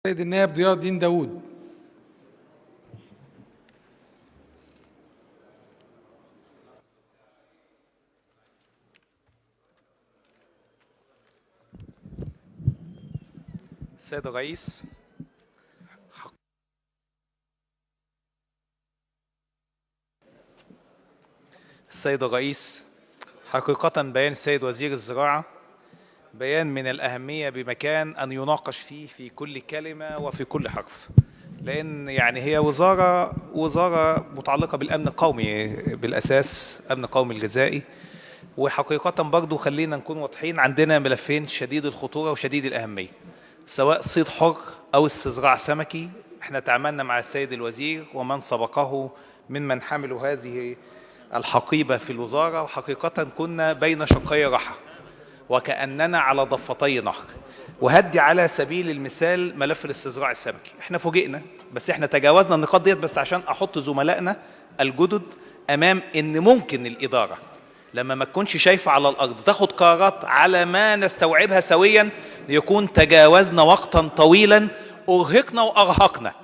السيد النائب ضياء الدين داوود. السيد الرئيس، حقيقة بيان السيد وزير الزراعة بيان من الأهمية بمكان أن يناقش فيه في كل كلمة وفي كل حرف، لأن هي وزارة متعلقة بالأمن القومي بالأساس، أمن قومي الغذائي. وحقيقة برضو خلينا نكون واضحين، عندنا ملفين شديد الخطورة وشديد الأهمية، سواء صيد حر أو استزراع سمكي. احنا تعاملنا مع السيد الوزير ومن سبقه ممن حملوا هذه الحقيبة في الوزارة، وحقيقة كنا بين شقي رحى وكأننا على ضفتي نهر. وهدي على سبيل المثال ملف الاستزراع السمكي، احنا فوجئنا، بس احنا تجاوزنا النقاط ديت بس عشان احط زملائنا الجدد امام ان ممكن الاداره لما ما تكونش شايفه على الارض تاخد قرارات على ما نستوعبها سويا، يكون تجاوزنا وقتا طويلا، ارهقنا وارهقنا.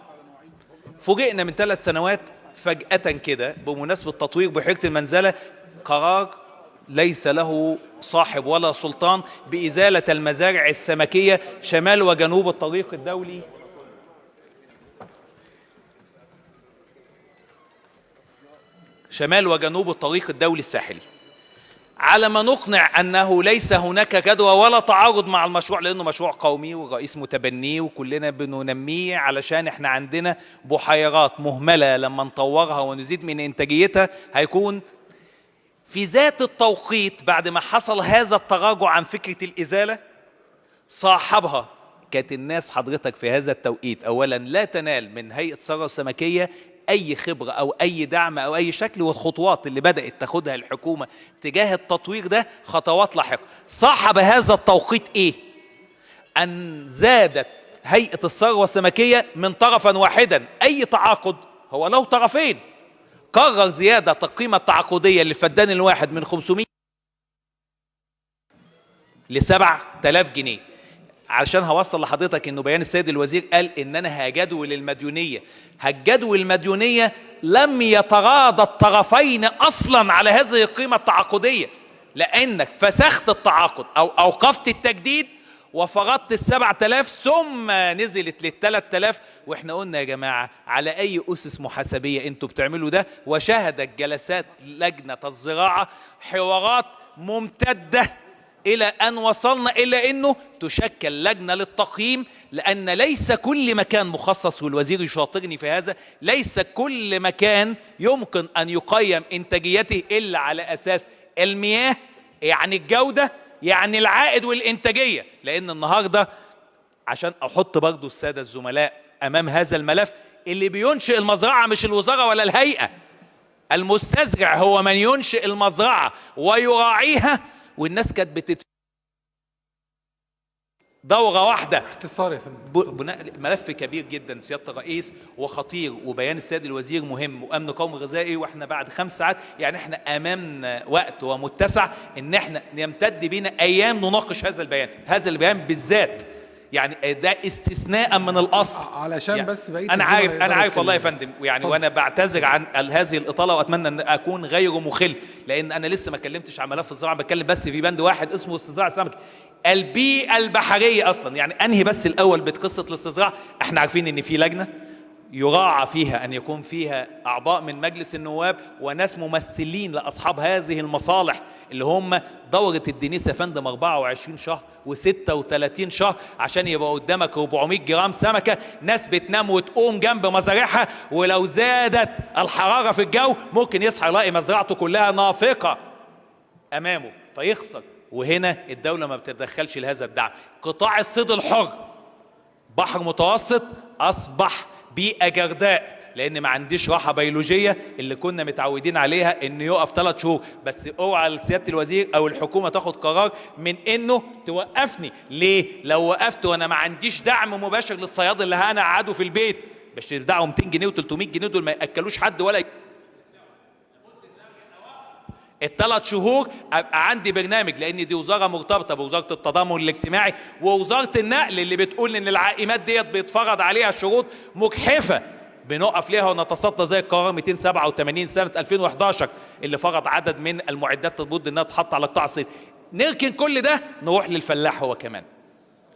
فوجئنا من 3 سنوات فجأة كده بمناسبة تطوير بحيرة المنزلة قرار ليس له صاحب ولا سلطان بإزالة المزارع السمكية شمال وجنوب الطريق الدولي الساحلي، على ما نقنع أنه ليس هناك جدوى ولا تعارض مع المشروع، لأنه مشروع قومي والرئيس متبنيه وكلنا بننميه علشان احنا عندنا بحيرات مهملة، لما نطورها ونزيد من إنتاجيتها هيكون في ذات التوقيت بعد ما حصل هذا التراجع عن فكرة الإزالة صاحبها كانت الناس حضرتك في هذا التوقيت أولا لا تنال من هيئة الثروة السمكية أي خبرة أو أي دعم أو أي شكل، والخطوات اللي بدأت تاخدها الحكومة تجاه التطوير ده خطوات لاحقة. صاحب هذا التوقيت إيه؟ أن زادت هيئة الثروة السمكية من طرفا واحدا، أي تعاقد هو له طرفين، قرر زيادة القيمة التعاقدية للفدان الواحد من 500 ل 7000 جنيه. علشان هوصل لحضرتك انه بيان السيد الوزير قال ان انا هجدول المديونية. هجدول المديونية لم يتراضى الطرفين اصلا على هذه القيمة التعاقدية، لانك فسخت التعاقد او اوقفت التجديد وفرضت 7000 ثم نزلت 3000. واحنا قلنا يا جماعة على اي اسس محاسبية انتوا بتعملوا ده؟ وشهدت جلسات لجنة الزراعة حوارات ممتدة إلى أن وصلنا إلى أنه تشكل لجنة للتقييم، لأن ليس كل مكان مخصص، والوزير يشاطرني في هذا، ليس كل مكان يمكن أن يقيم إنتاجيته إلا على أساس المياه، يعني الجودة، يعني العائد والإنتاجية. لأن النهاردة عشان أحط برضو السادة الزملاء أمام هذا الملف، اللي بينشئ المزرعة مش الوزارة ولا الهيئة، المستزرع هو من ينشئ المزرعة ويراعيها، والناس كانت بتدفع دورة واحدة. اختصار يا فندم. ملف كبير جدا سيادة الرئيس وخطير، وبيان السيد الوزير مهم، وأمن قومي غذائي، واحنا بعد 5 ساعات احنا أمامنا وقت ومتسع ان احنا يمتد بينا أيام نناقش هذا البيان بالذات. ده استثناء من الأصل، علشان بس بقيت أنا عارف والله يا فندم، وأنا بعتذر عن هذه الإطالة، وأتمنى أن أكون غير مخل، لأن أنا لسه ما اتكلمتش عن ملف الزراعة، بتكلم بس في بند واحد اسمه استزراع السمك. البيئة البحرية أصلا، أنهي بس الأول بقصة الاستزراع. احنا عارفين أن في لجنة يراعى فيها أن يكون فيها أعضاء من مجلس النواب وناس ممثلين لأصحاب هذه المصالح، اللي هم دورة الدنيس يا فندم 24 شهر و36 شهر عشان يبقى قدامك 400 جرام سمكة، ناس بتنام وتقوم جنب مزارعها، ولو زادت الحرارة في الجو ممكن يصحى يلاقي مزرعته كلها نافقة أمامه فيخسر. وهنا الدولة ما بتتدخلش لهذا الدعم. قطاع الصيد الحر بحر متوسط أصبح بيئة جرداء، لأن ما عنديش راحة بيولوجية اللي كنا متعودين عليها إنه يقف 3 شهور. بس اوعى سيادة الوزير أو الحكومة تاخد قرار من إنه توقفني. ليه؟ لو وقفت وأنا ما عنديش دعم مباشر للصياد اللي أنا قاعده في البيت، مش يدعوا 200 جنيه و300 جنيه، دول ما يأكلوش حد ولا ال3 شهور ابقى عندي برنامج، لان دي وزاره مرتبطه بوزاره التضامن الاجتماعي ووزاره النقل اللي بتقول ان العائمات ديت بيتفرض عليها شروط مجحفه بنقف ليها ونتصدى، زي القرار 287 سنه 2011 اللي فرض عدد من المعدات لابد انها تحط على قطاع الصيد. نركن كل ده نروح للفلاح هو كمان.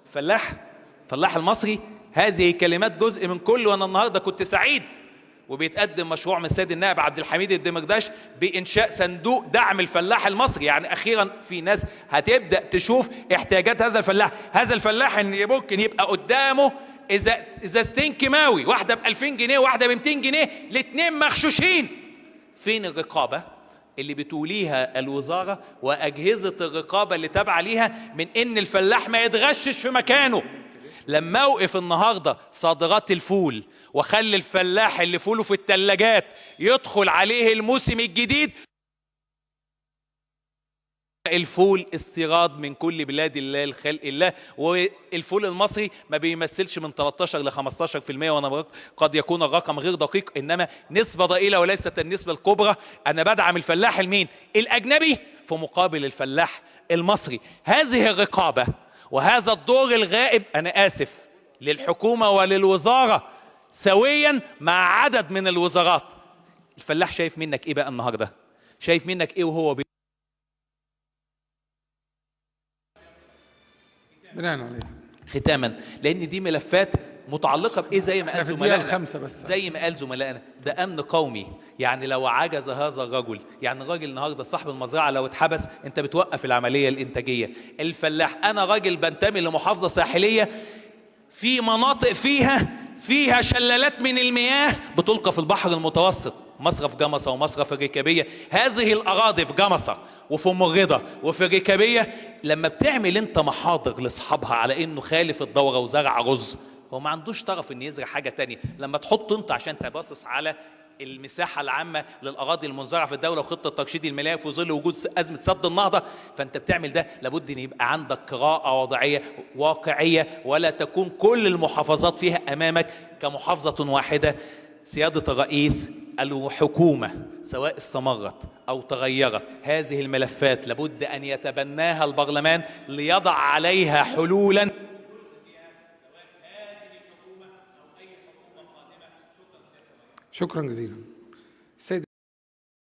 الفلاح المصري، هذه كلمات جزء من كل. وانا النهارده كنت سعيد وبيتقدم مشروع من السيد النائب عبد الحميد الدمرداش بانشاء صندوق دعم الفلاح المصري. يعني اخيرا في ناس هتبدا تشوف احتياجات هذا الفلاح ان ممكن يبقى قدامه ازازتين كيماوي، واحده ب 2000 جنيه وواحده ب 200 جنيه، الاثنين مغشوشين. فين الرقابه اللي بتوليها الوزاره واجهزه الرقابه اللي تابعه ليها من ان الفلاح ما يتغشش في مكانه؟ لما اوقف النهارده صادرات الفول وخلي الفلاح اللي فوله في الثلاجات يدخل عليه الموسم الجديد، الفول استيراد من كل بلاد الله لخلق الله، والفول المصري ما بيمثلش من 13 ل 15%، وانا قد يكون الرقم غير دقيق، انما نسبه ضئيله وليست النسبه الكبرى. انا بدعم الفلاح المين؟ الاجنبي في مقابل الفلاح المصري. هذه الرقابه وهذا الدور الغائب، انا اسف، للحكومه وللوزاره سويا مع عدد من الوزارات. الفلاح شايف منك ايه بقى النهارده؟ شايف منك ايه وهو بناء عليه؟ ختاما، لان دي ملفات متعلقه بايه؟ زي ما قال زملائنا، ده امن قومي. يعني لو عجز هذا الرجل، يعني الراجل النهارده صاحب المزرعه لو اتحبس انت بتوقف العمليه الانتاجيه. الفلاح، انا راجل بنتمي لمحافظه ساحليه في مناطق فيها شلالات من المياه بتلقى في البحر المتوسط، مصرف جمصة ومصرف الركابية. هذه الأراضي في جمصة وفي أم الرضا وفي الركابية، لما بتعمل أنت محاضر لأصحابها على إنه خالف الدورة وزرع رز، هو ما عندوش طرف إن يزرع حاجة تانية. لما تحط أنت عشان تبصص على المساحة العامة للأراضي المنزرعة في الدولة وخطة ترشيد الملاية في ظل وجود أزمة سد النهضة، فأنت بتعمل ده. لابد أن يبقى عندك قراءة وضعية واقعية، ولا تكون كل المحافظات فيها أمامك كمحافظة واحدة. سيادة الرئيس، الحكومة سواء استمرت أو تغيرت، هذه الملفات لابد أن يتبناها البرلمان ليضع عليها حلولا. شكرا جزيلا.